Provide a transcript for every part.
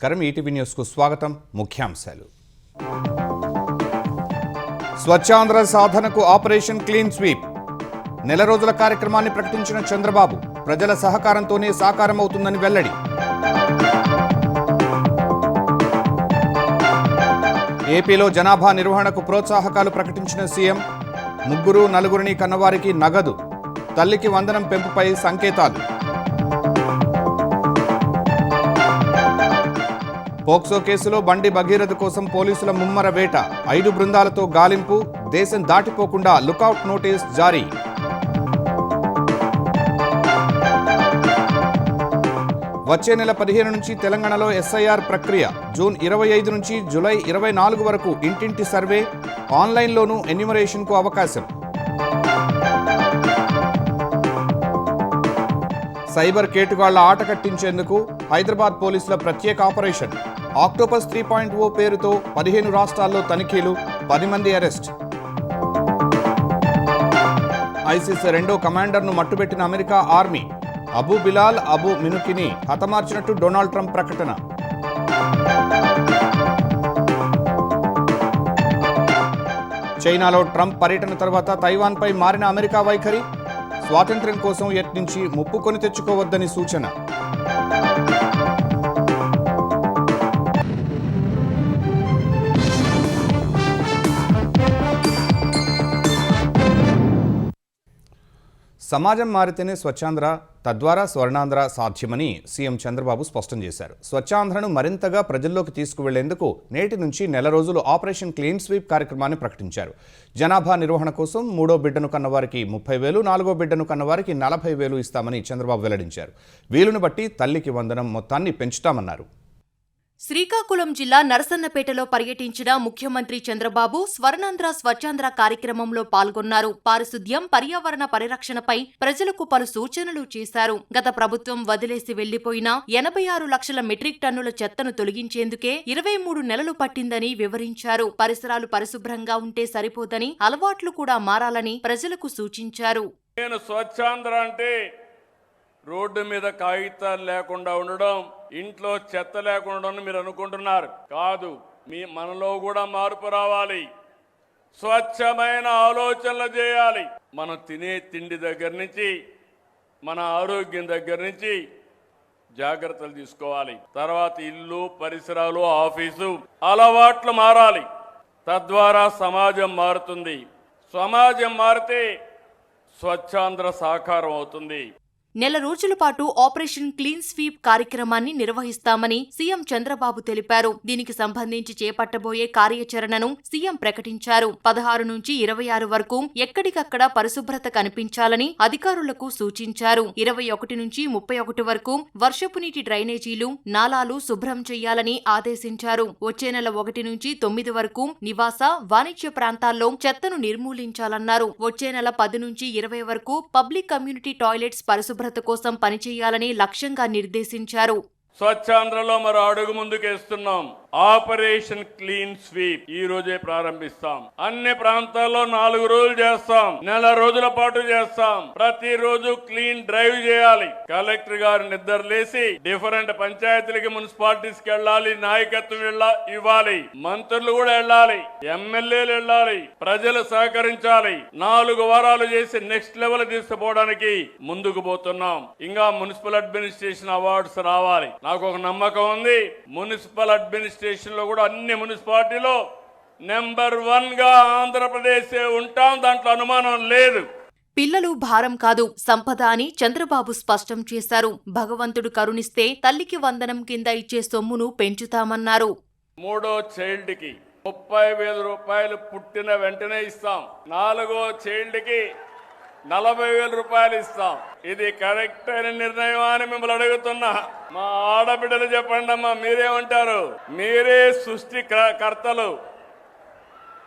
నమస్కారం. ఈటీవీ న్యూస్కు స్వాగతం. ముఖ్యాంశాలు. స్వచ్ఛాంధ్ర సాధనకు ఆపరేషన్ క్లీన్ స్వీప్. నెల రోజుల కార్యక్రమాన్ని ప్రకటించిన చంద్రబాబు ప్రజల సహకారంతోనే సాకారమవుతుందని వెల్లడి. ఏపీలో జనాభా నిర్వహణకు ప్రోత్సాహకాలు ప్రకటించిన సీఎం. ముగ్గురు నలుగురిని కన్నవారికి నగదు, తల్లికి వందనం పెంపుపై సంకేతాలు. పోక్సో కేసులో బండి భగీరథ కోసం పోలీసుల ముమ్మర వేట. 5 బృందాలతో గాలింపు. దేశం దాటిపోకుండా లుకౌట్ నోటీస్ జారీ. వచ్చే నెల 15 నుంచి తెలంగాణలో ఎస్ఐఆర్ ప్రక్రియ. జూన్ 25 నుంచి జూలై 24 వరకు ఇంటింటి సర్వే. ఆన్లైన్లోనూ ఎన్యూమరేషన్కు అవకాశం. సైబర్ కేటుగాళ్ల ఆట కట్టించేందుకు హైదరాబాద్ పోలీసుల ప్రత్యేక ఆపరేషన్. ఆక్టోపస్ 3.0 పేరుతో 15 రాష్ట్రాల్లో తనిఖీలు. 10 మంది అరెస్ట్. ఐసిస్ రెండో కమాండర్ను మట్టుబెట్టిన America army. Abu Bilal Abu మినుకిని హతమార్చినట్టు డొనాల్డ్ ట్రంప్ ప్రకటన. చైనాలో ట్రంప్ పర్యటన తర్వాత తైవాన్పై మారిన అమెరికా వైఖరి. స్వాతంత్ర్యం కోసం యత్నించి ముప్పు కొని తెచ్చుకోవద్దని సూచన. సమాజం మారితేనే స్వచ్ఛాంధ్ర, తద్వారా స్వర్ణాంధ్ర సాధ్యమని సీఎం చంద్రబాబు స్పష్టం చేశారు. స్వచ్ఛాంధ్రను మరింతగా ప్రజల్లోకి తీసుకువెళ్లేందుకు నేటి నుంచి నెల రోజులు ఆపరేషన్ క్లీన్ స్వీప్ కార్యక్రమాన్ని ప్రకటించారు. జనాభా నిర్వహణ కోసం 3వ బిడ్డను కన్నవారికి 30,000, 4వ బిడ్డను కన్నవారికి 40,000 ఇస్తామని చంద్రబాబు వెల్లడించారు. వీలును బట్టి తల్లికి వందనం మొత్తాన్ని పెంచుతామన్నారు. శ్రీకాకుళం జిల్లా నరసన్నపేటలో పర్యటించిన ముఖ్యమంత్రి చంద్రబాబు స్వర్ణాంధ్ర స్వచ్ఛాంధ్ర కార్యక్రమంలో పాల్గొన్నారు. పారిశుద్ధ్యం, పర్యావరణ పరిరక్షణపై ప్రజలకు పలు సూచనలు చేశారు. గత ప్రభుత్వం వదిలేసి వెళ్లిపోయిన 86 లక్షల మెట్రిక్ టన్నుల చెత్తను తొలగించేందుకే 23 నెలలు పట్టిందని వివరించారు. పరిసరాలు పరిశుభ్రంగా ఉంటే సరిపోదని, అలవాట్లు కూడా మారాలని ప్రజలకు సూచించారు. రోడ్డు మీద కాగితాలు లేకుండా ఉండడం, ఇంట్లో చెత్త లేకుండా ఉండడం మీరు అనుకుంటున్నారు. కాదు, మనలో కూడా మార్పు రావాలి. స్వచ్ఛమైన ఆలోచనలు చేయాలి. మనం తినే తిండి దగ్గర నుంచి, మన ఆరోగ్యం దగ్గర నుంచి జాగ్రత్తలు తీసుకోవాలి. తర్వాత ఇల్లు, పరిసరాలు, ఆఫీసు, అలవాట్లు మారాలి. తద్వారా సమాజం మారుతుంది. సమాజం మారితే స్వచ్ఛాంధ్ర సాకారం అవుతుంది. నెల రోజుల పాటు ఆపరేషన్ క్లీన్ స్వీప్ కార్యక్రమాన్ని నిర్వహిస్తామని సీఎం చంద్రబాబు తెలిపారు. దీనికి సంబంధించి చేపట్టబోయే కార్యాచరణను సీఎం ప్రకటించారు. 16 నుంచి 26 వరకు ఎక్కడికక్కడ పరిశుభ్రత కనిపించాలని అధికారులకు సూచించారు. 21 నుంచి 31 వరకు వర్షపు నీటి డ్రైనేజీలు, నాలాలు శుభ్రం చేయాలని ఆదేశించారు. వచ్చే నెల 1 నుంచి 9 వరకు నివాస, వాణిజ్య ప్రాంతాల్లో చెత్తను నిర్మూలించాలన్నారు. వచ్చే నెల 10 నుంచి 20 వరకు పబ్లిక్ కమ్యూనిటీ టాయిలెట్స్ పరిశుభ్రత కోసం పనిచేయాలని లక్ష్యంగా నిర్దేశించారు. స్వచ్ఛాంధ్రలో మరో అడుగు ముందుకేస్తున్నాం. ఆపరేషన్ క్లీన్ స్వీప్ ఈ రోజే ప్రారంభిస్తాం. అన్ని ప్రాంతాల్లో 4 రోజులు చేస్తాం. నెల రోజుల పాటు చేస్తాం. ప్రతిరోజు క్లీన్ డ్రైవ్ చేయాలి. కలెక్టర్ గారు నిద్రలేసి డిఫరెంట్ పంచాయతీలకి, మున్సిపాలిటీస్ కి వెళ్ళాలి. నాయకత్వం ఇవ్వాలి. మంత్రులు కూడా వెళ్ళాలి. ఎమ్మెల్యేలు వెళ్ళాలి. ప్రజలు సహకరించాలి. 4 వారాలు చేసి నెక్స్ట్ లెవెల్ తీసుకుపోవడానికి ముందుకు పోతున్నాం. ఇంకా మున్సిపల్ అడ్మినిస్ట్రేషన్ అవార్డ్స్ రావాలి. నాకు ఒక నమ్మకం ఉంది. మున్సిపల్ అడ్మినిస్ట్రేషన్ లో కూడా అన్ని మున్సిపాలిటీలో నెంబర్ 1 గా ఆంధ్రప్రదేశ్ ఉంటాం. దాంట్లో అనుమానం లేదు. పిల్లలు భారం కాదు, సంపద అని చంద్రబాబు స్పష్టం చేశారు. భగవంతుడు కరుణిస్తే తల్లికి వందనం కింద ఇచ్చే సొమ్మును పెంచుతామన్నారు. 3వ చైల్డ్ కి 30,000 రూపాయలు పుట్టిన వెంటనే ఇస్తాం. 4వ చైల్డ్ కి 40,000 రూపాయలు ఇస్తాం. ఇది కరెక్ట్ అయిన నిర్ణయం అని మిమ్మల్ని అడుగుతున్నా. మా ఆడబిడ్డలు చెప్పండి అమ్మా, మీరేమంటారు? మీరే సృష్టి కర్తలు.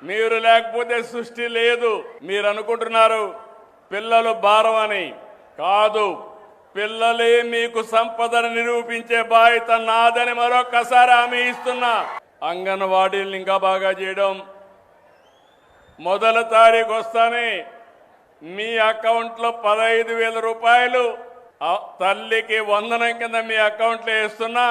మీరు లేకపోతే సృష్టి లేదు. మీరు అనుకుంటున్నారు పిల్లలు భారం అని. కాదు, పిల్లలే మీకు సంపదను నిరూపించే బాధ్యత నాదని మరొకసారి హామీ ఇస్తున్నా. అంగన్వాడీలను ఇంకా బాగా చేయడం. మొదటి తారీఖు వస్తానే మీ అకౌంట్లో 15,000 రూపాయలు తల్లికి వందనం కింద మీ అకౌంట్లో వేస్తున్నా.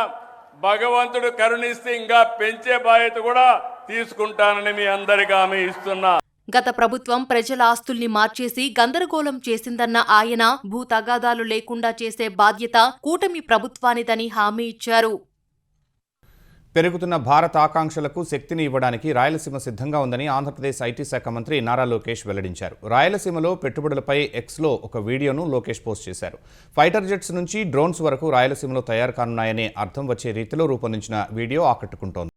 భగవంతుడు కరుణిస్తే ఇంకా పెంచే బాధ్యత కూడా తీసుకుంటానని మీ అందరికీ హామీ ఇస్తున్నా. గత ప్రభుత్వం ప్రజల ఆస్తుల్ని మార్చేసి గందరగోళం చేసిందన్న ఆయన భూ తగాదాలు లేకుండా చేసే బాధ్యత కూటమి ప్రభుత్వానిదని హామీ ఇచ్చారు. పెరుగుతున్న భారత ఆకాంక్షలకు శక్తిని ఇవ్వడానికి రాయలసీమ సిద్ధంగా ఉందని ఆంధ్రప్రదేశ్ ఐటీ శాఖ మంత్రి నారా లోకేష్ వెల్లడించారు. రాయలసీమలో పెట్టుబడులపై ఎక్స్లో ఒక వీడియోను లోకేష్ పోస్ట్ చేశారు. ఫైటర్ జెట్స్ నుంచి డ్రోన్స్ వరకు రాయలసీమలో తయారు కానున్నాయనే అర్థం వచ్చే రీతిలో రూపొందించిన వీడియో ఆకట్టుకుంటోంది.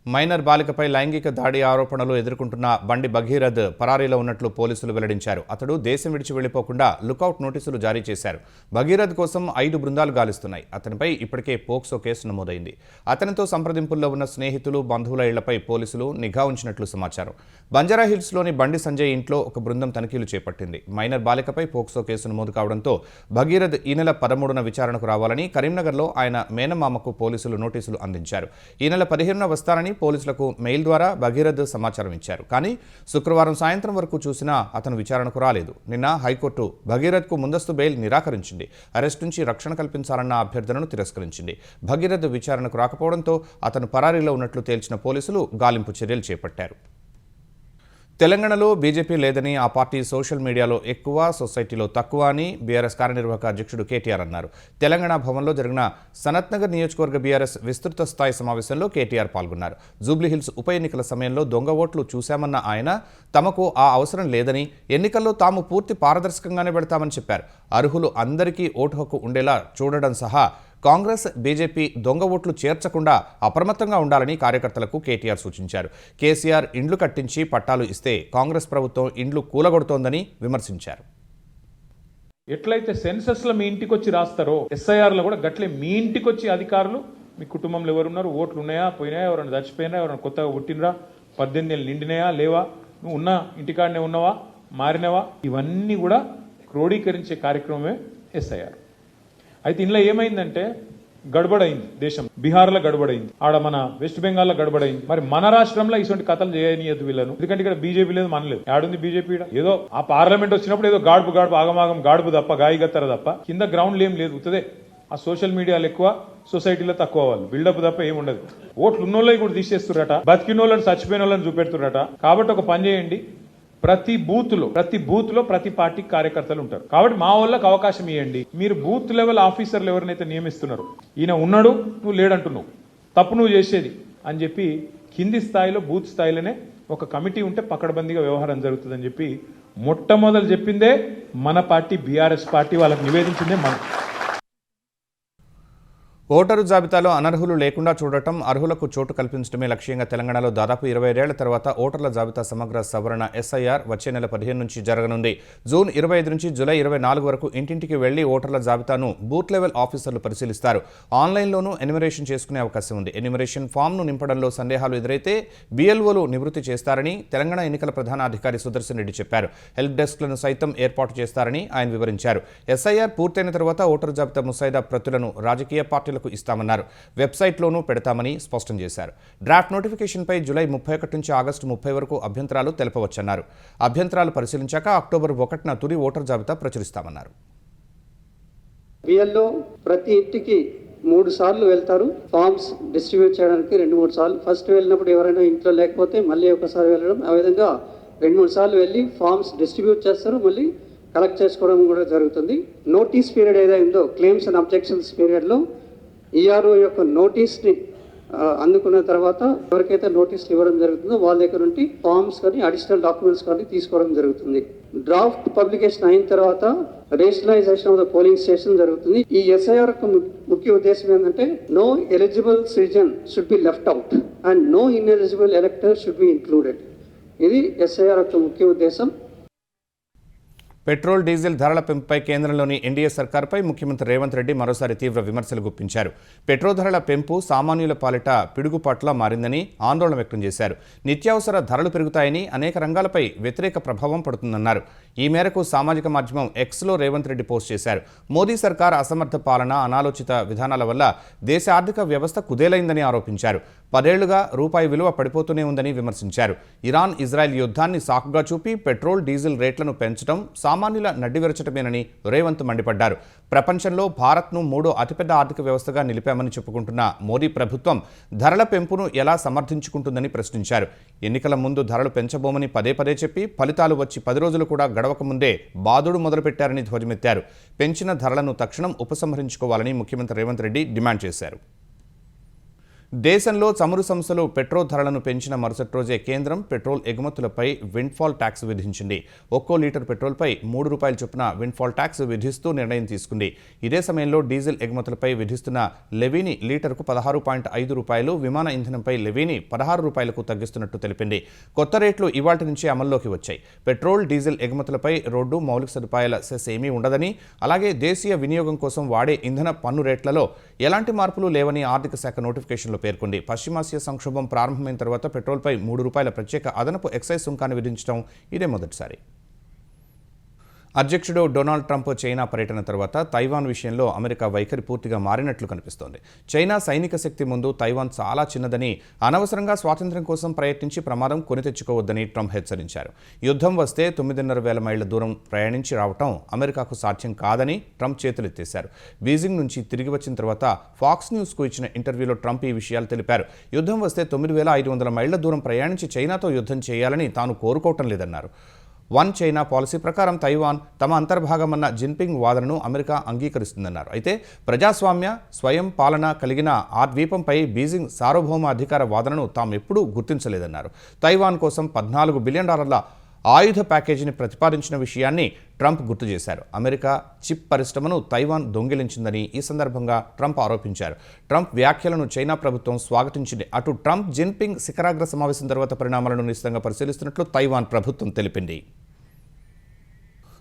మైనర్ బాలికపై లైంగిక దాడి ఆరోపణలు ఎదుర్కొంటున్న బండి భగీరథ్ పరారీలో ఉన్నట్లు పోలీసులు వెల్లడించారు. అతడు దేశం విడిచి వెళ్లిపోకుండా లుకౌట్ నోటీసులు జారీ చేశారు. భగీరథ్ కోసం 5 బృందాలు గాలిస్తున్నాయి. అతనిపై ఇప్పటికే పోక్సో కేసు నమోదైంది. అతనితో సంప్రదింపుల్లో ఉన్న స్నేహితులు, బంధువుల ఇళ్లపై పోలీసులు నిఘా ఉంచినట్లు సమాచారం. బంజారాహిల్స్లోని బండి సంజయ్ ఇంట్లో ఒక బృందం తనిఖీలు చేపట్టింది. మైనర్ బాలికపై పోక్సో కేసు నమోదు కావడంతో భగీరథ్ ఈ నెల 13న విచారణకు రావాలని కరీంనగర్లో ఆయన మేనమామకు పోలీసులు నోటీసులు అందించారు. ఈ నెల 15న వస్తారని పోలీసులకు మెయిల్ ద్వారా భగీరథ్ సమాచారం ఇచ్చారు. కానీ శుక్రవారం సాయంత్రం వరకు చూసినా అతను విచారణకు రాలేదు. నిన్న హైకోర్టు భగీరథ్కు ముందస్తు బెయిల్ నిరాకరించింది. అరెస్ట్ నుంచి రక్షణ కల్పించాలన్న అభ్యర్థనను తిరస్కరించింది. భగీరథ్ విచారణకు రాకపోవడంతో అతను పరారీలో ఉన్నట్లు తేల్చిన పోలీసులు గాలింపు చర్యలు చేపట్టారు. తెలంగాణలో బీజేపీ లేదని, ఆ పార్టీ సోషల్ మీడియాలో ఎక్కువ, సొసైటీలో తక్కువ అని బీఆర్ఎస్ కార్యనిర్వాహక అధ్యక్షుడు కేటీఆర్ అన్నారు. తెలంగాణ భవన్లో జరిగిన సనత్ నగర్ నియోజకవర్గ బీఆర్ఎస్ విస్తృత స్థాయి సమావేశంలో కేటీఆర్ పాల్గొన్నారు. జూబ్లీహిల్స్ ఉప ఎన్నికల సమయంలో దొంగ ఓట్లు చూశామన్న ఆయన తమకు ఆ అవసరం లేదని, ఎన్నికల్లో తాము పూర్తి పారదర్శకంగానే పెడతామని చెప్పారు. అర్హులు అందరికీ ఓటు హక్కు ఉండేలా చూడడం సహా కాంగ్రెస్, బీజేపీ దొంగ ఓట్లు చేర్చకుండా అప్రమత్తంగా ఉండాలని కార్యకర్తలకు కేటీఆర్ సూచించారు. కేసీఆర్ ఇండ్లు కట్టించి పట్టాలు ఇస్తే కాంగ్రెస్ ప్రభుత్వం ఇండ్లు కూలగొడుతోందని విమర్శించారు. ఎట్లయితే సెన్సస్లో మీ ఇంటికి వచ్చి రాస్తారో ఎస్ఐఆర్లో కూడా గట్లే మీ ఇంటికి వచ్చి అధికారులు మీ కుటుంబంలో ఎవరున్నారు, ఓట్లు ఉన్నాయా, పోయినాయా, ఎవరైనా చచ్చిపోయినా, ఎవరైనా కొత్తగా పుట్టినరా, 18 ఏళ్ళు నిండినాయా, లేవా, నువ్వు ఉన్నా ఇంటికాడనే ఉన్నావా, మారినవా, ఇవన్నీ కూడా క్రోడీకరించే కార్యక్రమమే ఎస్ఐఆర్. అయితే ఇందులో ఏమైందంటే గడబడైంది. దేశం బీహార్లో గడబడైంది, ఆడ మన వెస్ట్ బెంగాల్లో గడబడైంది. మరి మన రాష్ట్రంలో ఇటువంటి కథలు చేయనీయద్దు వీళ్ళను. ఎందుకంటే ఇక్కడ బీజేపీ లేదు, మనలేదు. ఆడుంది బీజేపీ. ఏదో ఆ పార్లమెంట్ వచ్చినప్పుడు ఏదో గాడుపు ఆగమాగం గాడుపు తప్ప, గాయగత్తర తప్ప కింద గ్రౌండ్లు ఏం లేదు. ఉత్తదే ఆ సోషల్ మీడియాలో ఎక్కువ, సొసైటీలో తక్కువ, వాళ్ళు బిల్డప్ తప్ప ఏమి ఉండదు. ఓట్లు ఉన్నోళ్ళకి కూడా తీసేస్తురట, బతికిన వాళ్ళని చచ్చిపోయిన వాళ్ళని చూపెడుతురట. కాబట్టి ఒక పని చేయండి, ప్రతి బూత్ లో ప్రతి పార్టీ కార్యకర్తలు ఉంటారు. కాబట్టి మా వాళ్ళకి అవకాశం ఇవ్వండి. మీరు బూత్ లెవెల్ ఆఫీసర్లు ఎవరినైతే నియమిస్తున్నారు, ఈయన ఉన్నాడు నువ్వు లేడంటున్నావు, తప్పు నువ్వు చేసేది అని చెప్పి కింది స్థాయిలో బూత్ స్థాయిలోనే ఒక కమిటీ ఉంటే పకడ్బందీగా వ్యవహారం జరుగుతుందని చెప్పి మొట్టమొదలు చెప్పిందే మన పార్టీ బీఆర్ఎస్ పార్టీ, వాళ్ళకి నివేదించిందే మనం. ఓటరు జాబితాలో అనర్హులు లేకుండా చూడటం, అర్హులకు చోటు కల్పించడమే లక్ష్యంగా తెలంగాణలో దాదాపు 20 ఏళ్ల తర్వాత ఓటర్ల జాబితా సమగ్ర సవరణ ఎస్ఐఆర్ వచ్చే నెల 15 నుంచి జరగనుంది. జూన్ 25 నుంచి జూలై 24 వరకు ఇంటింటికి వెళ్లి ఓటర్ల జాబితాను బూత్ లెవెల్ ఆఫీసర్లు పరిశీలిస్తారు. ఆన్లైన్లోనూ ఎన్యూమరేషన్ చేసుకునే అవకాశం ఉంది. ఎన్యూమరేషన్ ఫామ్ను నింపడంలో సందేహాలు ఎదురైతే BLOలు నివృత్తి చేస్తారని తెలంగాణ ఎన్నికల ప్రధాన అధికారి సుదర్శన్ రెడ్డి చెప్పారు. హెల్ప్ డెస్క్లను సైతం ఏర్పాటు చేస్తారని ఆయన వివరించారు. ఎస్ఐఆర్ పూర్తయిన తర్వాత ఓటరు జాబితా ముసాయిదా ప్రతులను రాజకీయ పార్టీలు ఇస్తామన్నారు. వెబ్సైట్లోనూ పెడతామని స్పష్టం చేశారు. డ్రాఫ్ట్ నోటిఫికేషన్పై జూలై 31 నుంచి ఆగస్టు 30 వరకు అభ్యంతరాలు తెలపవచ్చన్నారు. అభ్యంతరాలు పరిశీలించాక అక్టోబర్ 1న తుది ఓటర్ జాబితా ప్రచురిస్తామన్నారు. బిఎల్ఓ ప్రతి ఇంటికి 3 సార్లు వెళ్తారు. ఫామ్స్ డిస్ట్రిబ్యూట్ చేయడానికి 2-3 సార్లు. ఫస్ట్ వెళ్ళినప్పుడు ఎవరైనా ఇంట్లో లేకపోతే మళ్ళీ ఒకసారి వెళ్ళడం, ఆ విధంగా 2-3 సార్లు వెళ్ళి ఫామ్స్ డిస్ట్రిబ్యూట్ చేస్తారు, మళ్ళీ కలెక్ట్ చేసుకోవడం కూడా జరుగుతుంది. నోటీస్ పీరియడ్ ఏదైందో క్లెయిమ్స్ అండ్ అబ్జెక్షన్స్ పీరియడ్లో ఈఆర్ఓ యొక్క నోటీస్ని అందుకున్న తర్వాత ఎవరికైతే నోటీసులు ఇవ్వడం జరుగుతుందో వాళ్ళ దగ్గర నుండి ఫామ్స్ కానీ అడిషనల్ డాక్యుమెంట్స్ కానీ తీసుకోవడం జరుగుతుంది. డ్రాఫ్ట్ పబ్లికేషన్ అయిన తర్వాత rationalisation of the polling station జరుగుతుంది. ఈ ఎస్ఐఆర్ యొక్క ముఖ్య ఉద్దేశం ఏంటంటే no eligible citizen should be left out and no ineligible elector should be included. ఇది ఎస్ఐఆర్ యొక్క ముఖ్య ఉద్దేశం. పెట్రోల్ డీజిల్ ధరల పెంపుపై కేంద్రంలోని ఎన్డీఏ సర్కార్పై ముఖ్యమంత్రి రేవంత్ రెడ్డి మరోసారి తీవ్ర విమర్శలు గుప్పించారు. పెట్రోల్ ధరల పెంపు సామాన్యుల పాలిట పిడుగుపాట్లా మారిందని ఆందోళన వ్యక్తం చేశారు. నిత్యావసర ధరలు పెరుగుతాయని, అనేక రంగాలపై వ్యతిరేక ప్రభావం పడుతుందన్నారు. ఈ మేరకు సామాజిక మాధ్యమం ఎక్స్లో రేవంత్ రెడ్డి పోస్ట్ చేశారు. మోదీ సర్కార్ అసమర్థ పాలన, అనాలోచిత విధానాల వల్ల దేశ ఆర్థిక వ్యవస్థ కుదేలైందని ఆరోపించారు. 10 ఏళ్లుగా రూపాయి విలువ పడిపోతూనే ఉందని విమర్శించారు. ఇరాన్ ఇజ్రాయెల్ యుద్ధాన్ని సాకుగా చూపి పెట్రోల్ డీజిల్ రేట్లను పెంచడం సామాన్యుల నడ్డివిరచటమేనని రేవంత్ మండిపడ్డారు. ప్రపంచంలో భారత్ను 3వ అతిపెద్ద ఆర్థిక వ్యవస్థగా నిలిపామని చెప్పుకుంటున్న మోదీ ప్రభుత్వం ధరల పెంపును ఎలా సమర్థించుకుంటుందని ప్రశ్నించారు. ఎన్నికల ముందు ధరలు పెంచబోమని పదే పదే చెప్పి ఫలితాలు వచ్చి 10 రోజులు కూడా గడవక ముందే బాదుడు మొదలుపెట్టారని ధ్వజమెత్తారు. పెంచిన ధరలను తక్షణం ఉపసంహరించుకోవాలని ముఖ్యమంత్రి రేవంత్ రెడ్డి డిమాండ్ చేశారు. దేశంలో చమురు సంస్థలు పెట్రోల్ ధరలను పెంచిన మరుసటి రోజే కేంద్రం పెట్రోల్ ఎగుమతులపై విండ్ఫాల్ ట్యాక్స్ విధించింది. ఒక్కో లీటర్ పెట్రోల్పై ₹3 చొప్పున విండ్ఫాల్ ట్యాక్స్ విధిస్తూ నిర్ణయం తీసుకుంది. ఇదే సమయంలో డీజిల్ ఎగుమతులపై విధిస్తున్న లెవీని లీటర్కు ₹16.5, విమాన ఇంధనంపై లెవీని ₹16కు తగ్గిస్తున్నట్టు తెలిపింది. కొత్త రేట్లు ఇవాళ్టి నుంచి అమల్లోకి వచ్చాయి. పెట్రోల్, డీజిల్ ఎగుమతులపై రోడ్డు, మౌలిక సదుపాయాల సెస్ ఏమీ ఉండదని, అలాగే దేశీయ వినియోగం కోసం వాడే ఇంధన పన్ను రేట్లలో ఎలాంటి మార్పులు లేవని ఆర్థిక శాఖ నోటిఫికేషన్లో పేర్కొంది. పశ్చిమాసియా సంక్షోభం ప్రారంభమైన తర్వాత పెట్రోల్పై ₹3 ప్రత్యేక అదనపు ఎక్సైజ్ సుంకాన్ని విధించడం ఇదే మొదటిసారి. అధ్యక్షుడు డొనాల్డ్ ట్రంప్ చైనా పర్యటన తర్వాత తైవాన్ విషయంలో అమెరికా వైఖరి పూర్తిగా మారినట్లు కనిపిస్తోంది. చైనా సైనిక శక్తి ముందు తైవాన్ చాలా చిన్నదని, అనవసరంగా స్వాతంత్ర్యం కోసం ప్రయత్నించి ప్రమాదం కొని తెచ్చుకోవద్దని ట్రంప్ హెచ్చరించారు. యుద్ధం వస్తే 9,500 మైళ్ల దూరం ప్రయాణించి రావటం అమెరికాకు సాధ్యం కాదని ట్రంప్ చేతులెత్తేశారు. బీజింగ్ నుంచి తిరిగి వచ్చిన తర్వాత ఫాక్స్ న్యూస్కు ఇచ్చిన ఇంటర్వ్యూలో ట్రంప్ ఈ విషయాలు తెలిపారు. యుద్ధం వస్తే 9,500 మైళ్ల దూరం ప్రయాణించి చైనాతో యుద్ధం చేయాలని తాను కోరుకోవటం లేదన్నారు. వన్ చైనా పాలసీ ప్రకారం తైవాన్ తమ అంతర్భాగమన్న జిన్పింగ్ వాదనను అమెరికా అంగీకరిస్తుందన్నారు. అయితే ప్రజాస్వామ్య, స్వయం పాలన కలిగిన ఆ ద్వీపంపై బీజింగ్ సార్వభౌమ అధికార వాదనను తాము ఎప్పుడూ గుర్తించలేదన్నారు. తైవాన్ కోసం $14 బిలియన్ ఆయుధ ప్యాకేజీని ప్రతిపాదించిన విషయాన్ని ట్రంప్ గుర్తు చేశారు. అమెరికా చిప్ పరిశ్రమను తైవాన్ దొంగిలించిందని ఈ సందర్భంగా ట్రంప్ ఆరోపించారు. ట్రంప్ వ్యాఖ్యలను చైనా ప్రభుత్వం స్వాగతించింది. అటు ట్రంప్, జిన్పింగ్ శిఖరాగ్ర సమావేశం తర్వాత పరిణామాలను నిశితంగా పరిశీలిస్తున్నట్లు తైవాన్ ప్రభుత్వం తెలిపింది.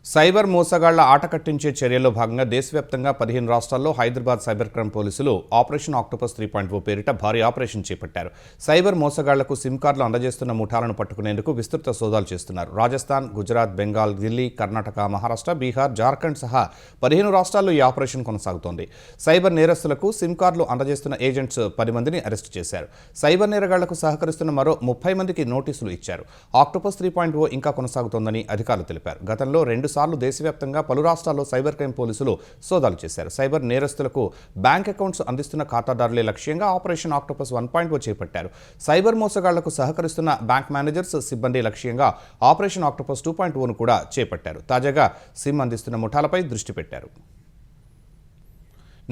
సైబర్ మోసగాళ్ల ఆట కట్టించే చర్యల్లో భాగంగా దేశవ్యాప్తంగా 15 రాష్ట్రాల్లో హైదరాబాద్ సైబర్ క్రైమ్ పోలీసులు ఆపరేషన్ ఆక్టోపస్ 3.0 పేరిట భారీ ఆపరేషన్ చేపట్టారు. సైబర్ మోసగాళ్లకు సిమ్ కార్డులు అందజేస్తున్న ముఠాలను పట్టుకునేందుకు విస్తృత సోదాలు చేస్తున్నారు. రాజస్థాన్, గుజరాత్, బెంగాల్, ఢిల్లీ, కర్ణాటక, మహారాష్ట్ర, బీహార్, జార్ఖండ్ సహా 15 రాష్ట్రాల్లో ఈ ఆపరేషన్ కొనసాగుతోంది. సైబర్ నేరస్తులకు సిమ్ కార్డులు అందజేస్తున్న ఏజెంట్స్ 10 మందిని అరెస్టు చేశారు. సైబర్ నేరగాళ్లకు సహకరిస్తున్న మరో 30 మందికి నోటీసులు ఇచ్చారు. ఆక్టోపస్ 3.0 ఇంకా కొనసాగుతోందని అధికారులు తెలిపారు. గతంలో 2 సార్లు దేశవ్యాప్తంగా పలు రాష్ట్రాల్లో సైబర్ క్రైమ్ పోలీసులు సోదాలు చేశారు. సైబర్ నేరస్తులకు బ్యాంక్ అకౌంట్స్ అందిస్తున్న ఖాతాదారులే లక్ష్యంగా ఆపరేషన్ ఆక్టోపస్ 1.0 చేపట్టారు. సైబర్ మోసగాళ్లకు సహకరిస్తున్న బ్యాంక్ మేనేజర్స్, సిబ్బంది లక్ష్యంగా ఆపరేషన్ ఆక్టోపస్ 2.0ను కూడా చేపట్టారు. తాజాగా సిమ్ అందిస్తున్న ముఠాలపై దృష్టి పెట్టారు.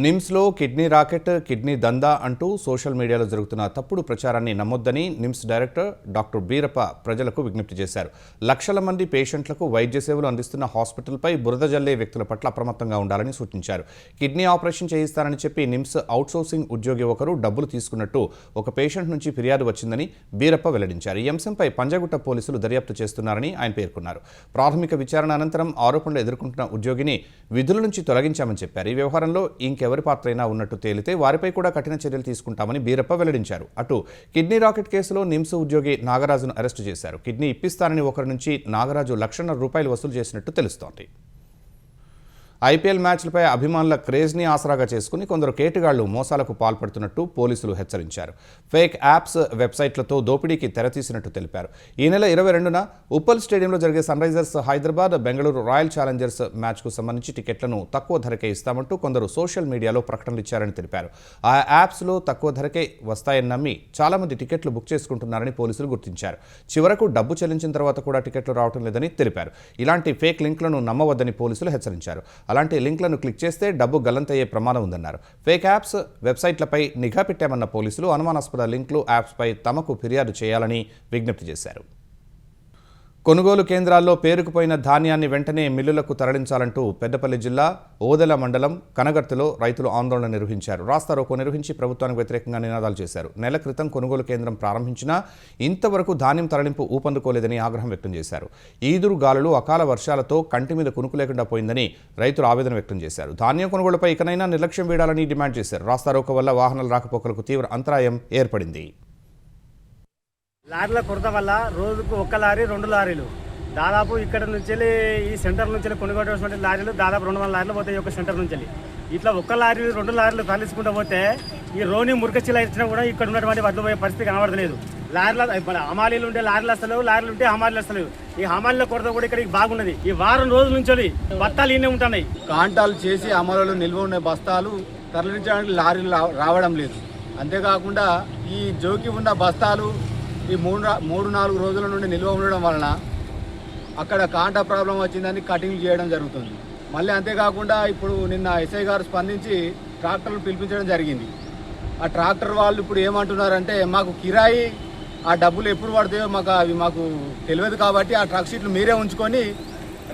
నిమ్స్లో కిడ్నీ రాకెట్, కిడ్నీ దందా అంటూ సోషల్ మీడియాలో జరుగుతున్న తప్పుడు ప్రచారాన్ని నమ్మొద్దని నిమ్స్ డైరెక్టర్ డాక్టర్ బీరప్ప ప్రజలకు విజ్ఞప్తి చేశారు. లక్షల మంది పేషెంట్లకు వైద్య సేవలు అందిస్తున్న హాస్పిటల్పై బురద జల్లే వ్యక్తుల పట్ల అప్రమత్తంగా ఉండాలని సూచించారు. కిడ్నీ ఆపరేషన్ చేయిస్తారని చెప్పి నిమ్స్ అవుట్సోర్సింగ్ ఉద్యోగి ఒకరు డబ్బులు తీసుకున్నట్టు ఒక పేషెంట్ నుంచి ఫిర్యాదు వచ్చిందని బీరప్ప వెల్లడించారు. ఈ అంశంపై పంజాగుట్ట పోలీసులు దర్యాప్తు చేస్తున్నారని ఆయన పేర్కొన్నారు. ప్రాథమిక విచారణ అనంతరం ఆరోపణలు ఎదుర్కొంటున్న ఉద్యోగిని విధుల నుంచి తొలగించామని చెప్పారు. ఈ వ్యవహారంలో ఎవరి పాత్రైనా ఉన్నట్టు తేలితే వారిపై కూడా కఠిన చర్యలు తీసుకుంటామని బీరప్ప వెల్లడించారు. అటు కిడ్నీ రాకెట్ కేసులో నిమ్స్ ఉద్యోగి నాగరాజును అరెస్టు చేశారు. కిడ్నీ ఇప్పిస్తారని ఒకరి నుంచి నాగరాజు ₹1,50,000 వసూలు చేసినట్టు తెలుస్తోంది. ఐపీఎల్ మ్యాచ్లపై అభిమానుల క్రేజ్ని ఆసరాగా చేసుకుని కొందరు కేటుగాళ్లు మోసాలకు పాల్పడుతున్నట్టు పోలీసులు హెచ్చరించారు. ఫేక్ యాప్స్, వెబ్సైట్లతో దోపిడీకి తెరతీసినట్టు తెలిపారు. ఈ నెల 22న ఉప్పల్ స్టేడియంలో జరిగే Sunrisers Hyderabad, Bengaluru Royal Challengers మ్యాచ్కు సంబంధించి టికెట్లను తక్కువ ధరకే ఇస్తామంటూ కొందరు సోషల్ మీడియాలో ప్రకటనలు ఇచ్చారని తెలిపారు. ఆ యాప్స్లో తక్కువ ధరకే వస్తాయని నమ్మి చాలామంది టికెట్లు బుక్ చేసుకుంటున్నారని పోలీసులు గుర్తించారు. చివరకు డబ్బు చెల్లించిన తర్వాత కూడా టికెట్లు రావడం లేదని తెలిపారు. ఇలాంటి ఫేక్ లింక్లను నమ్మవద్దని పోలీసులు హెచ్చరించారు. అలాంటి లింక్లను క్లిక్ చేస్తే డబ్బు గల్లంతయ్యే ప్రమాదం ఉందన్నారు. ఫేక్ యాప్స్, వెబ్సైట్లపై నిఘా పెట్టామన్న పోలీసులు అనుమానాస్పద లింక్లు, యాప్స్పై తమకు ఫిర్యాదు చేయాలని విజ్ఞప్తి చేశారు. కొనుగోలు కేంద్రాల్లో పేరుకుపోయిన ధాన్యాన్ని వెంటనే మిల్లులకు తరలించాలంటూ పెద్దపల్లి జిల్లా ఓదెల మండలం కనగర్తిలో రైతులు ఆందోళన నిర్వహించారు. రాస్తారోకో నిర్వహించి ప్రభుత్వానికి వ్యతిరేకంగా నినాదాలు చేశారు. నెల క్రితం కొనుగోలు కేంద్రం ప్రారంభించినా ఇంతవరకు ధాన్యం తరలింపు ఊపందుకోలేదని ఆగ్రహం వ్యక్తం చేశారు. ఈదురు గాలులు, అకాల వర్షాలతో కంటి మీద కునుకు లేకుండా పోయిందని రైతులు ఆవేదన వ్యక్తం చేశారు. ధాన్యం కొనుగోలుపై ఇకనైనా నిర్లక్ష్యం వేయాలని డిమాండ్ చేశారు. రాస్తారోకో వల్ల వాహనాల రాకపోకలకు తీవ్ర అంతరాయం ఏర్పడింది. లారీల కొరత వల్ల రోజుకు 1 లారీ 2 లారీలు దాదాపు ఇక్కడ నుంచి ఈ సెంటర్ నుంచి కొనుగోలు లారీలు దాదాపు 200 లారీలు పోతాయి. ఒక సెంటర్ నుంచి ఇట్లా 1 లారీ 2 లారీలు తరలించుకుంటూ పోతే ఈ రోని మురికచ్చిలా ఇచ్చినా కూడా ఇక్కడ ఉన్నటువంటి వడ్లు పోయే పరిస్థితి కనబడలేదు. లారీల హమాలీలు ఉంటే లారీలు వస్తలేవు, లారీలు ఉంటే హమాలీలు వస్తలేవు. ఈ హమాలీల కొరత కూడా ఇక్కడికి బాగున్నది. ఈ వారం రోజుల నుంచి బత్తాలు ఇన్నే ఉంటున్నాయి. కాంటాలు చేసి అమలులో నిల్వ ఉన్న బస్తాలు తరలించడానికి లారీలు రావడం లేదు. అంతేకాకుండా ఈ జోకి ఉన్న బస్తాలు ఈ 3-4 రోజుల నుండి నిల్వ ఉండడం వలన అక్కడ కాంటా ప్రాబ్లం వచ్చిందని కటింగ్ చేయడం జరుగుతుంది. మళ్ళీ అంతేకాకుండా ఇప్పుడు నిన్న ఎస్ఐ గారు స్పందించి ట్రాక్టర్లు పిలిపించడం జరిగింది. ఆ ట్రాక్టర్ వాళ్ళు ఇప్పుడు ఏమంటున్నారంటే మాకు కిరాయి ఆ డబ్బులు ఎప్పుడు పడతాయో మాకు తెలియదు కాబట్టి ఆ ట్రక్ షీట్లు మీరే ఉంచుకొని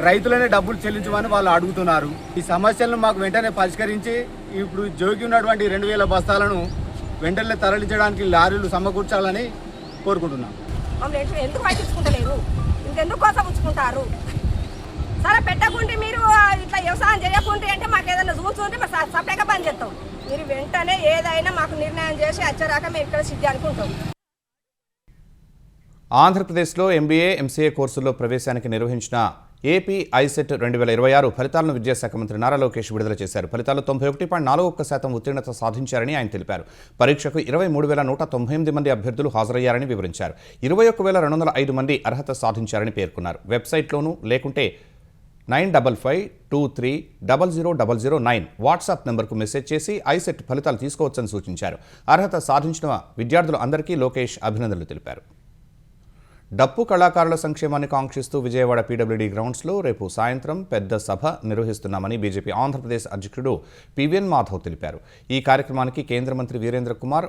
రైతులనే డబ్బులు చెల్లించమని వాళ్ళు అడుగుతున్నారు. ఈ సమస్యలను మాకు వెంటనే పరిష్కరించి ఇప్పుడు జోకి ఉన్నటువంటి 2000 బస్తాలను వెంటనే తరలించడానికి లారీలు సమకూర్చాలని కోరుకుంటున్నాం. ఎందుకు పట్టించుకుంటలేరు, ఇంకెందుకు కోసం ఉంచుకుంటారు? సరే పెట్టకుంటే మీరు ఇట్లా వ్యవసాయం చేయకుంటే అంటే మాకు ఏదైనా చూస్తుంటే మరి సపరేట్గా పని చేస్తాం. మీరు వెంటనే ఏదైనా మాకు నిర్ణయం చేసి వచ్చారాక మేము ఇక్కడ సిద్ధి అనుకుంటాం. ఆంధ్రప్రదేశ్లో ఎంబీఏ, ఎంసీఏ కోర్సుల్లో ప్రవేశానికి నిర్వహించిన ఏపీ ఐసెట్ 2026 ఫలితాలను విద్యాశాఖ మంత్రి నారా లోకేష్ విడుదల చేశారు. ఫలితాల్లో 91.41% ఉత్తీర్ణత సాధించారని ఆయన తెలిపారు. పరీక్షకు 23,198 మంది అభ్యర్థులు హాజరయ్యారని వివరించారు. 21,205 మంది అర్హత సాధించారని పేర్కొన్నారు. వెబ్సైట్లోనూ లేకుంటే 9552300009 వాట్సాప్ నెంబర్కు మెసేజ్ చేసి ఐసెట్ ఫలితాలు తీసుకోవచ్చని సూచించారు. అర్హత సాధించిన విద్యార్థులు అందరికీ లోకేష్ అభినందనలు తెలిపారు. డప్పు కళాకారుల సంక్షేమాన్ని కాంక్షిస్తూ విజయవాడ పీడబ్ల్యూడీ గ్రౌండ్స్లో రేపు సాయంత్రం పెద్ద సభ నిర్వహిస్తున్నామని బీజేపీ ఆంధ్రప్రదేశ్ అధ్యక్షుడు పివిఎన్ మాధవ్ తెలిపారు. ఈ కార్యక్రమానికి కేంద్ర మంత్రి వీరేంద్ర కుమార్,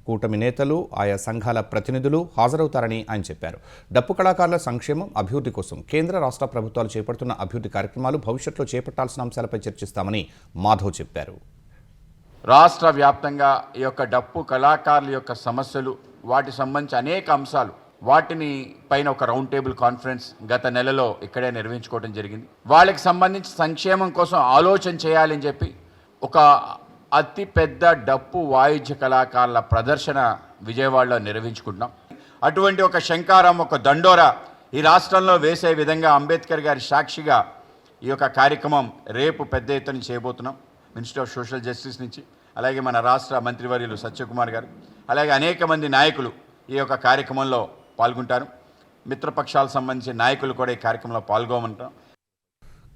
కూటమి నేతలు, ఆయా సంఘాల ప్రతినిధులు హాజరవుతారని ఆయన చెప్పారు. డప్పు కళాకారుల సంక్షేమం, అభివృద్ధి కోసం కేంద్ర రాష్ట్ర ప్రభుత్వాలు చేపడుతున్న అభివృద్ధి కార్యక్రమాలు భవిష్యత్తులో చేపట్టాల్సిన అంశాలపై చర్చిస్తామని మాధవ్ చెప్పారు. రాష్ట్ర వ్యాప్తంగా ఈ యొక్క డప్పు కళాకారుల యొక్క సమస్యలు, వాటి సంబంధించి అనేక అంశాలు, వాటిని పైన ఒక రౌండ్ టేబుల్ కాన్ఫరెన్స్ గత నెలలో ఇక్కడే నిర్వహించుకోవడం జరిగింది. వాళ్ళకి సంబంధించి సంక్షేమం కోసం ఆలోచన చేయాలని చెప్పి ఒక అతి పెద్ద డప్పు వాయిద్య కళాకారుల ప్రదర్శన విజయవాడలో నిర్వహించుకుంటున్నాం. అటువంటి ఒక శంకారం, ఒక దండోరా ఈ రాష్ట్రంలో వేసే విధంగా అంబేద్కర్ గారి సాక్షిగా ఈ యొక్క కార్యక్రమం రేపు పెద్ద ఎత్తున చేయబోతున్నాం. మినిస్టర్ ఆఫ్ సోషల్ జస్టిస్ నుంచి, అలాగే మన రాష్ట్ర మంత్రివర్యులు సత్యకుమార్ గారు, అలాగే అనేక మంది నాయకులు ఈ యొక్క కార్యక్రమంలో పాల్గొంటారు. మిత్రపక్షాలకు సంబంధించిన నాయకులు కూడా ఈ కార్యక్రమంలో పాల్గొమంటారు.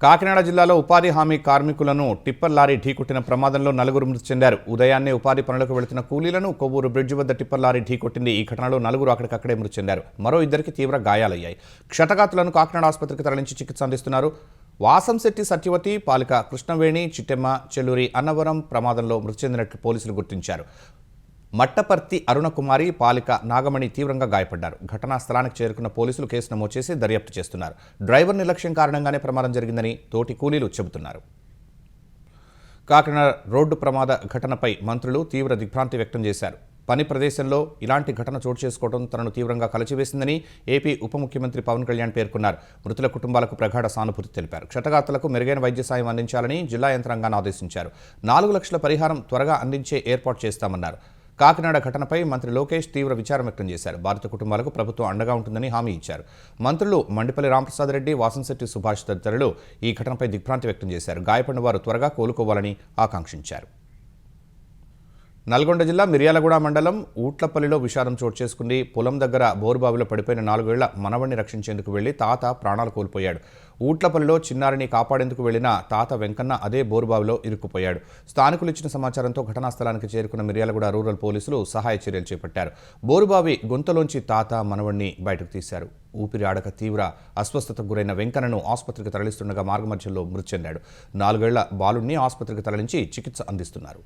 కాకినాడ జిల్లాలో ఉపాధి హామీ కార్మికులను టిప్పర్ లారీ ఢీకొట్టిన ప్రమాదంలో 4 మృతి చెందారు. ఉదయాన్నే ఉపాధి పనులకు వెళుతున్న కూలీలను కొవ్వూరు బ్రిడ్జ్ వద్ద టిప్పర్ లారీ ఢీకొట్టింది. ఈ ఘటనలో 4 అక్కడికక్కడే మృతి చెందారు. మరో 2కి తీవ్ర గాయాలయ్యాయి. క్షతగాతులను కాకినాడ ఆసుపత్రికి తరలించి చికిత్స అందిస్తున్నారు. వాసంశెట్టి సత్యవతి, పాలిక కృష్ణవేణి, చిట్టెమ్మ, చెల్లూరి అన్నవరం ప్రమాదంలో మృతి చెందినట్లు పోలీసులు గుర్తించారు. మట్టపర్తి అరుణకుమారి, పాలిక నాగమణి తీవ్రంగా గాయపడ్డారు. ఘటనా స్థలానికి చేరుకున్న పోలీసులు కేసు నమోదు చేసి దర్యాప్తు చేస్తున్నారు. డ్రైవర్ నిర్లక్ష్యం కారణంగానే ప్రమాదం జరిగిందని తోటి కూలీలు చెబుతున్నారు. కాకినాడ రోడ్డు ప్రమాద ఘటనపై మంత్రులు తీవ్ర దిగ్భ్రాంతి వ్యక్తం చేశారు. పని ప్రదేశంలో ఇలాంటి ఘటన చోటు చేసుకోవడం తనను తీవ్రంగా కలిచివేసిందని ఏపీ ఉప ముఖ్యమంత్రి పవన్ కళ్యాణ్ పేర్కొన్నారు. మృతుల కుటుంబాలకు ప్రగాఢ సానుభూతి తెలిపారు. క్షతగాతులకు మెరుగైన వైద్య సాయం అందించాలని జిల్లా యంత్రాంగాన్ని ఆదేశించారు. 4 లక్షల పరిహారం త్వరగా అందించే ఏర్పాటు చేస్తామన్నారు. కాకినాడ ఘటనపై మంత్రి లోకేష్ తీవ్ర విచారం వ్యక్తం చేశారు. బాధిత కుటుంబాలకు ప్రభుత్వం అండగా ఉంటుందని హామీ ఇచ్చారు. మంత్రులు మండిపల్లి రామప్రసాద్ రెడ్డి, వాసంశెట్టి సుభాష్ తదితరులు ఈ ఘటనపై దిగ్భ్రాంతి వ్యక్తం చేశారు. గాయపడిన వారు త్వరగా కోలుకోవాలని ఆకాంక్షించారు. నల్గొండ జిల్లా మిర్యాలగూడ మండలం ఊట్లపల్లిలో విషాదం చోటు చేసుకుంది. పొలం దగ్గర బోరుబావిలో పడిపోయిన 4 ఏళ్ల మనవణ్ణి రక్షించేందుకు వెళ్లి తాత ప్రాణాలు కోల్పోయాడు. ఊట్లపల్లిలో చిన్నారిని కాపాడేందుకు వెళ్లిన తాత వెంకన్న అదే బోరుబావిలో ఇరుక్కుపోయాడు. స్థానికులు ఇచ్చిన సమాచారంతో ఘటనా స్థలానికి చేరుకున్న మిర్యాలగూడ రూరల్ పోలీసులు సహాయ చర్యలు చేపట్టారు. బోరుబావి గుంతలోంచి తాత మనవణ్ణి బయటకు తీశారు. ఊపిరి ఆడక తీవ్ర అస్వస్థతకు గురైన వెంకన్నను ఆసుపత్రికి తరలిస్తుండగా మార్గమధ్యంలో మృతి చెందాడు. 4 ఏళ్ల బాలుడిని ఆసుపత్రికి తరలించి చికిత్స అందిస్తున్నారు.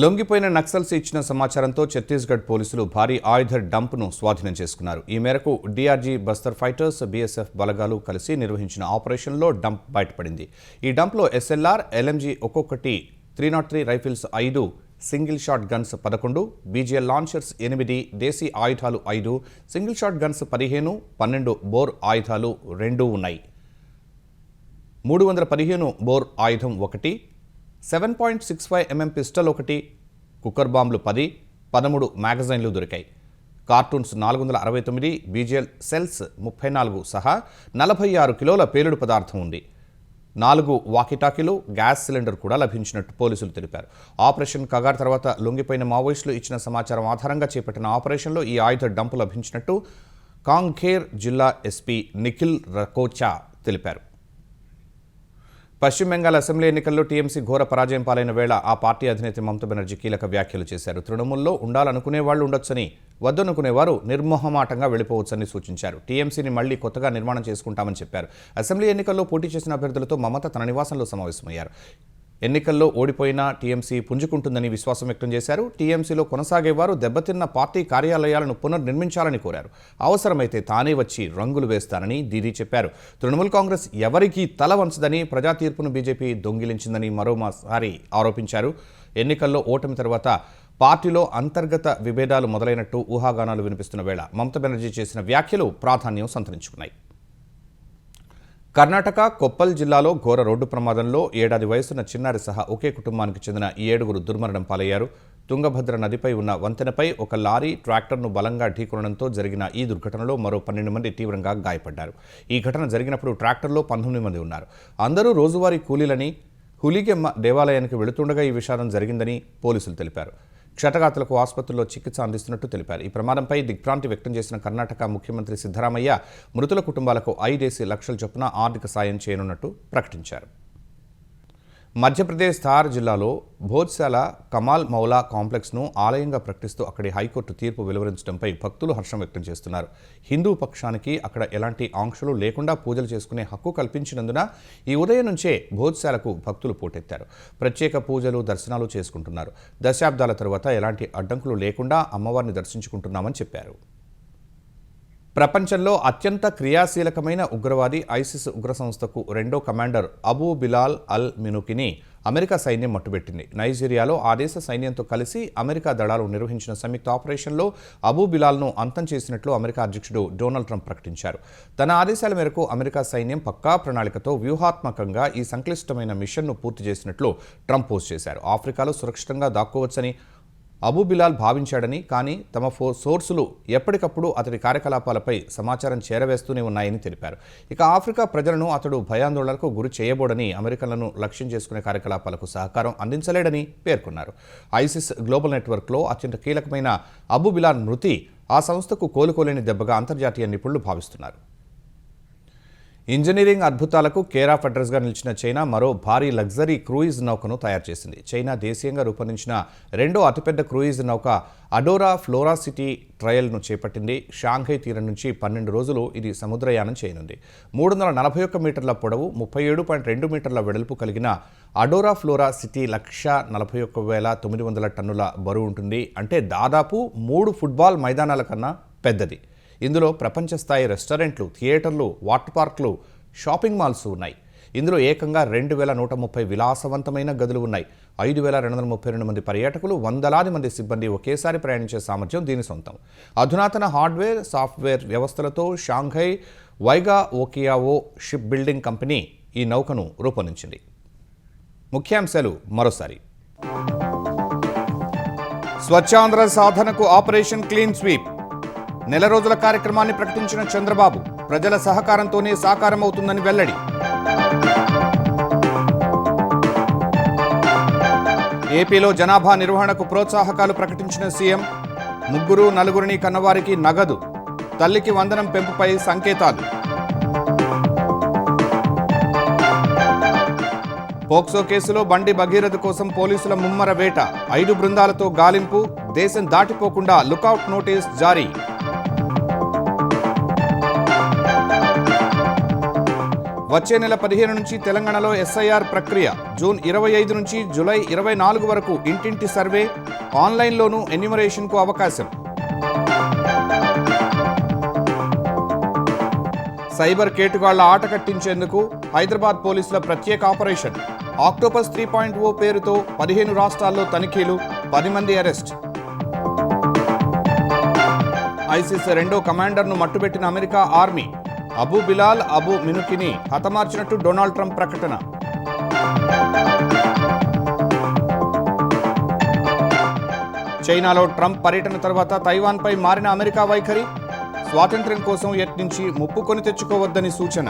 లొంగిపోయిన నక్సల్స్ ఇచ్చిన సమాచారంతో ఛత్తీస్గఢ్ పోలీసులు భారీ ఆయుధ డంప్ను స్వాధీనం చేసుకున్నారు. ఈ మేరకు డీఆర్జీ బస్తర్ ఫైటర్స్, బీఎస్ఎఫ్ బలగాలు కలిసి నిర్వహించిన ఆపరేషన్లో డంప్ బయటపడింది. ఈ డంప్లో ఎస్ఎల్ఆర్, ఎల్ఎంజీ ఒక్కొక్కటి 303 rifles 5, single shot guns 11, BGL launchers 8, దేశీ ఆయుధాలు 5, సింగిల్ షాట్ గన్స్ 15, 12 బోర్ ఆయుధాలు 2 ఉన్నాయి. 315 బోర్ ఆయుధం 1, 7.65 mm పిస్టల్ 1, కుక్కర్ బాంబులు 10, 13 మ్యాగజైన్లు దొరికాయి. కార్టూన్స్ 469, బీజీఎల్ సెల్స్ 34 సహా 46 కిలోల పేలుడు పదార్థం ఉంది. 4 వాకీటాకీలు, గ్యాస్ సిలిండర్ కూడా లభించినట్టు పోలీసులు తెలిపారు. ఆపరేషన్ కగార్ తర్వాత లొంగిపోయిన మావోయిస్టులు ఇచ్చిన సమాచారం ఆధారంగా చేపట్టిన ఆపరేషన్లో ఈ ఆయుధ డంపు లభించినట్టు కాంగ్ఖేర్ జిల్లా ఎస్పీ నిఖిల్ రకోచా తెలిపారు. పశ్చిమ బెంగాల్ అసెంబ్లీ ఎన్నికల్లో టీఎంసీ ఘోర పరాజయం పాలైన వేళ ఆ పార్టీ అధినేత మమతా బెనర్జీ కీలక వ్యాఖ్యలు చేశారు. తృణమూల్లో ఉండాలనుకునే వాళ్ళు ఉండొచ్చని, వద్దనుకునేవారు నిర్మోహమాటంగా వెళ్ళిపోవచ్చని సూచించారు. టీఎంసీని మళ్లీ కొత్తగా నిర్మాణం చేసుకుంటామని చెప్పారు. అసెంబ్లీ ఎన్నికల్లో పోటీ చేసిన అభ్యర్థులతో మమత తన నివాసంలో సమావేశమయ్యారు. ఎన్నికల్లో ఓడిపోయినా టీఎంసీ పుంజుకుంటుందని విశ్వాసం వ్యక్తం చేశారు. టీఎంసీలో కొనసాగేవారు దెబ్బతిన్న పార్టీ కార్యాలయాలను పునర్నిర్మించాలని కోరారు. అవసరమైతే తానే వచ్చి రంగులు వేస్తానని దీదీ చెప్పారు. తృణమూల్ కాంగ్రెస్ ఎవరికీ తల వంచదని, ప్రజా తీర్పును బీజేపీ దొంగిలించిందని మరోసారి ఆరోపించారు. ఎన్నికల్లో ఓటమి తర్వాత పార్టీలో అంతర్గత విభేదాలు మొదలైనట్టు ఊహాగానాలు వినిపిస్తున్న వేళ మమతా బెనర్జీ చేసిన వ్యాఖ్యలు ప్రాధాన్యం సంతరించుకున్నాయి. కర్ణాటక కొప్పల్ జిల్లాలో ఘోర రోడ్డు ప్రమాదంలో 7 ఏళ్ల వయసున్న చిన్నారి సహా ఒకే కుటుంబానికి చెందిన 7 దుర్మరణం పాలయ్యారు. తుంగభద్ర నదిపై ఉన్న వంతెనపై ఒక లారీ ట్రాక్టర్ను బలంగా ఢీకొనడంతో జరిగిన ఈ దుర్ఘటనలో మరో 12 మంది తీవ్రంగా గాయపడ్డారు. ఈ ఘటన జరిగినప్పుడు ట్రాక్టర్లో 19 మంది ఉన్నారు. అందరూ రోజువారీ కూలీలని హులిగెమ్మ దేవాలయానికి వెళుతుండగా ఈ విషాదం జరిగిందని పోలీసులు తెలిపారు. క్షతగాతులకు ఆసుపత్రుల్లో చికిత్స అందిస్తున్నట్టు తెలిపారు. ఈ ప్రమాదంపై దిగ్భ్రాంతి వ్యక్తం చేసిన కర్ణాటక ముఖ్యమంత్రి సిద్ధరామయ్య మృతుల కుటుంబాలకు 5 లక్షల చొప్పున ఆర్థిక సాయం చేయనున్నట్టు ప్రకటించారు. మధ్యప్రదేశ్ ధార్ జిల్లాలో భోజ్శాల కమాల్ మౌలా కాంప్లెక్స్ను ఆలయంగా ప్రకటిస్తూ అక్కడి హైకోర్టు తీర్పు వెలువరించడంపై భక్తులు హర్షం వ్యక్తం చేస్తున్నారు. హిందూ పక్షానికి అక్కడ ఎలాంటి ఆంక్షలు లేకుండా పూజలు చేసుకునే హక్కు కల్పించినందున ఈ ఉదయం నుంచే భోజ్శాలకు భక్తులు పోటెత్తారు. ప్రత్యేక పూజలు, దర్శనాలు చేసుకుంటున్నారు. దశాబ్దాల తరువాత ఎలాంటి అడ్డంకులు లేకుండా అమ్మవారిని దర్శించుకుంటున్నామని చెప్పారు. ప్రపంచంలో అత్యంత క్రియాశీలకమైన ఉగ్రవాది ఐసిస్ ఉగ్ర సంస్థకు 2వ కమాండర్ అబూ బిలాల్ అల్ మినుకిని అమెరికా సైన్యం మట్టుబెట్టింది. నైజీరియాలో ఆ దేశ సైన్యంతో కలిసి అమెరికా దళాలు నిర్వహించిన సంయుక్త ఆపరేషన్లో అబూ బిలాల్ను అంతం చేసినట్లు అమెరికా అధ్యక్షుడు డొనాల్డ్ ట్రంప్ ప్రకటించారు. తన ఆదేశాల మేరకు అమెరికా సైన్యం పక్కా ప్రణాళికతో వ్యూహాత్మకంగా ఈ సంక్లిష్టమైన మిషన్ను పూర్తి చేసినట్లు ట్రంప్ పోస్ట్ చేశారు. ఆఫ్రికాలో సురక్షితంగా దాక్కోవచ్చని అబూ బిలాల్ భావించాడని, కానీ తమ సోర్సులు ఎప్పటికప్పుడు అతడి కార్యకలాపాలపై సమాచారం చేరవేస్తూనే ఉన్నాయని తెలిపారు. ఇక ఆఫ్రికా ప్రజలను అతడు భయాందోళనకు గురి చేయబోడని, అమెరికన్లను లక్ష్యం చేసుకునే కార్యకలాపాలకు సహకారం అందించలేడని పేర్కొన్నారు. ఐసిస్ గ్లోబల్ నెట్వర్క్లో అత్యంత కీలకమైన అబూ బిలాల్ మృతి ఆ సంస్థకు కోలుకోలేని దెబ్బగా అంతర్జాతీయ నిపుణులు భావిస్తున్నారు. ఇంజనీరింగ్ అద్భుతాలకు కేర్ ఆఫ్ అడ్రస్గా నిలిచిన చైనా మరో భారీ లగ్జరీ క్రూయిజ్ నౌకను తయారు చేసింది. చైనా దేశీయంగా రూపొందించిన 2వ అతిపెద్ద క్రూయిజ్ నౌక అడోరా ఫ్లోరా సిటీ ట్రయల్ను చేపట్టింది. షాంఘై తీరం నుంచి 12 రోజులు ఇది సముద్రయానం చేయనుంది. 341 మీటర్ల పొడవు, 37.2 మీటర్ల వెడల్పు కలిగిన అడోరా ఫ్లోరా సిటీ 141,900 టన్నుల బరువు ఉంటుంది. అంటే దాదాపు 3 ఫుట్బాల్ మైదానాల కన్నా పెద్దది. ఇందులో ప్రపంచ స్థాయి రెస్టారెంట్లు, థియేటర్లు, వాటర్ పార్కులు, షాపింగ్ మాల్స్ ఉన్నాయి. ఇందులో ఏకంగా 2,130 విలాసవంతమైన గదులు ఉన్నాయి. 5,232 మంది పర్యాటకులు, వందలాది మంది సిబ్బంది ఒకేసారి ప్రయాణించే సామర్థ్యం దీని సొంతం. అధునాతన హార్డ్వేర్, సాఫ్ట్వేర్ వ్యవస్థలతో షాంఘై వైగా ఓకియావో షిప్ బిల్డింగ్ కంపెనీ ఈ నౌకను రూపొందించింది. ముఖ్యాంశాలు మరోసారి. స్వచ్ఛాంధ్ర సాధనకు ఆపరేషన్ క్లీన్ స్వీప్. నెల రోజుల కార్యక్రమాన్ని ప్రకటించిన చంద్రబాబు, ప్రజల సహకారంతోనే సాకారమవుతుందని వెల్లడి. ఏపీలో జనాభా నిర్వహణకు ప్రోత్సాహకాలు ప్రకటించిన సీఎం. 3-4 కన్నవారికి నగదు, తల్లికి వందనం పెంపుపై సంకేతాలు. పోక్సో కేసులో బండి భగీరథ కోసం పోలీసుల ముమ్మర వేట. 5 బృందాలతో గాలింపు, దేశం దాటిపోకుండా లుకౌట్ నోటీస్ జారీ. వచ్చే నెల 15 నుంచి తెలంగాణలో ఎస్ఐఆర్ ప్రక్రియ, జూన్ 25 నుంచి జూలై 24 వరకు ఇంటింటి సర్వే, ఆన్లైన్లోనూ ఎన్యూమరేషన్కు అవకాశం. సైబర్ కేటుగాళ్ల ఆట కట్టించేందుకు హైదరాబాద్ పోలీసుల ప్రత్యేక ఆపరేషన్. ఆక్టోపస్ 3.0 పేరుతో 15 రాష్ట్రాల్లో తనిఖీలు, 10 మంది అరెస్ట్. ఐసిస్ రెండో కమాండర్ను మట్టుబెట్టిన America army. Abu Bilal Abu మినుకిని హతమార్చినట్టు డొనాల్డ్ ట్రంప్ ప్రకటన. చైనాలో ట్రంప్ పర్యటన తర్వాత తైవాన్పై మారిన అమెరికా వైఖరి. స్వాతంత్ర్యం కోసం యత్నించి ముప్పు కొని తెచ్చుకోవద్దని సూచన.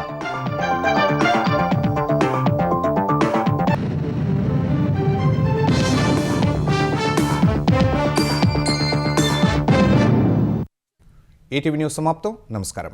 ఈటీవీ న్యూస్ సమాప్తం. నమస్కారం.